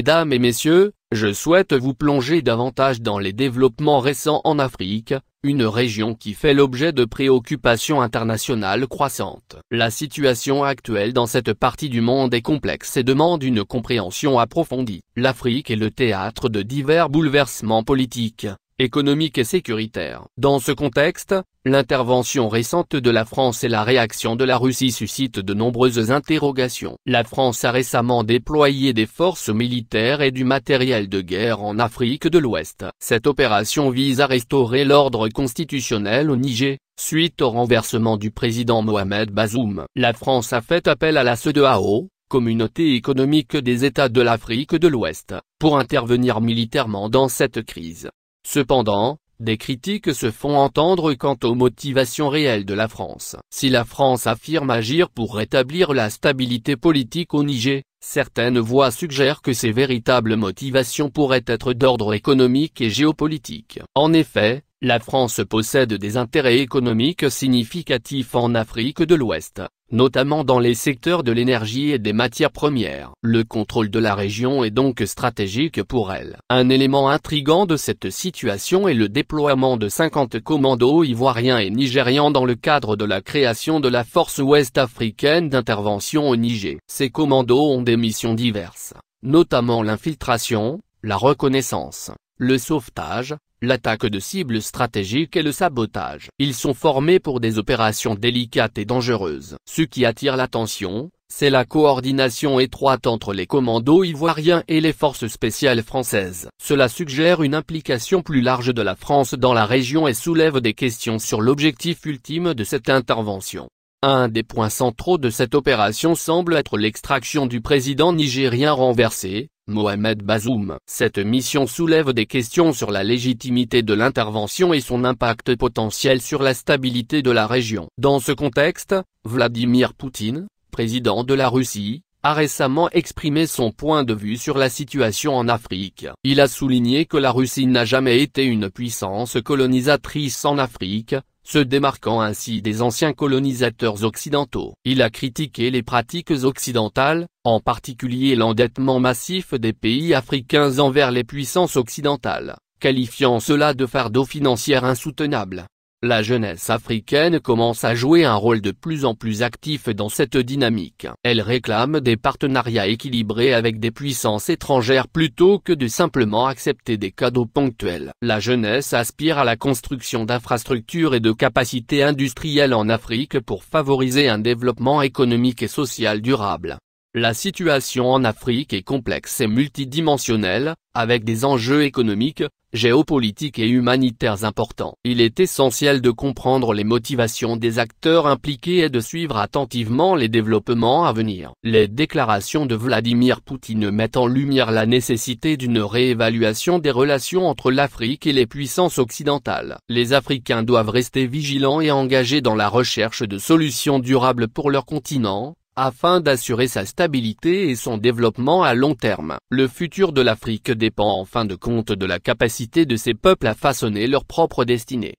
Mesdames et messieurs, je souhaite vous plonger davantage dans les développements récents en Afrique, une région qui fait l'objet de préoccupations internationales croissantes. La situation actuelle dans cette partie du monde est complexe et demande une compréhension approfondie. L'Afrique est le théâtre de divers bouleversements politiques, économiques et sécuritaires. Dans ce contexte, l'intervention récente de la France et la réaction de la Russie suscitent de nombreuses interrogations. La France a récemment déployé des forces militaires et du matériel de guerre en Afrique de l'Ouest. Cette opération vise à restaurer l'ordre constitutionnel au Niger, suite au renversement du président Mohamed Bazoum. La France a fait appel à la CEDEAO, Communauté économique des États de l'Afrique de l'Ouest, pour intervenir militairement dans cette crise. Cependant, des critiques se font entendre quant aux motivations réelles de la France. Si la France affirme agir pour rétablir la stabilité politique au Niger, certaines voix suggèrent que ses véritables motivations pourraient être d'ordre économique et géopolitique. En effet, la France possède des intérêts économiques significatifs en Afrique de l'Ouest, notamment dans les secteurs de l'énergie et des matières premières. Le contrôle de la région est donc stratégique pour elle. Un élément intrigant de cette situation est le déploiement de 50 commandos ivoiriens et nigérians dans le cadre de la création de la force ouest-africaine d'intervention au Niger. Ces commandos ont des missions diverses, notamment l'infiltration, la reconnaissance, le sauvetage, l'attaque de cibles stratégiques et le sabotage. Ils sont formés pour des opérations délicates et dangereuses. Ce qui attire l'attention, c'est la coordination étroite entre les commandos ivoiriens et les forces spéciales françaises. Cela suggère une implication plus large de la France dans la région et soulève des questions sur l'objectif ultime de cette intervention. Un des points centraux de cette opération semble être l'extraction du président nigérien renversé, Mohamed Bazoum. Cette mission soulève des questions sur la légitimité de l'intervention et son impact potentiel sur la stabilité de la région. Dans ce contexte, Vladimir Poutine, président de la Russie, a récemment exprimé son point de vue sur la situation en Afrique. Il a souligné que la Russie n'a jamais été une puissance colonisatrice en Afrique, se démarquant ainsi des anciens colonisateurs occidentaux. Il a critiqué les pratiques occidentales, en particulier l'endettement massif des pays africains envers les puissances occidentales, qualifiant cela de fardeau financier insoutenable. La jeunesse africaine commence à jouer un rôle de plus en plus actif dans cette dynamique. Elle réclame des partenariats équilibrés avec des puissances étrangères plutôt que de simplement accepter des cadeaux ponctuels. La jeunesse aspire à la construction d'infrastructures et de capacités industrielles en Afrique pour favoriser un développement économique et social durable. La situation en Afrique est complexe et multidimensionnelle, avec des enjeux économiques, géopolitiques et humanitaires importants. Il est essentiel de comprendre les motivations des acteurs impliqués et de suivre attentivement les développements à venir. Les déclarations de Vladimir Poutine mettent en lumière la nécessité d'une réévaluation des relations entre l'Afrique et les puissances occidentales. Les Africains doivent rester vigilants et engagés dans la recherche de solutions durables pour leur continent, afin d'assurer sa stabilité et son développement à long terme. Le futur de l'Afrique dépend en fin de compte de la capacité de ces peuples à façonner leur propre destinée.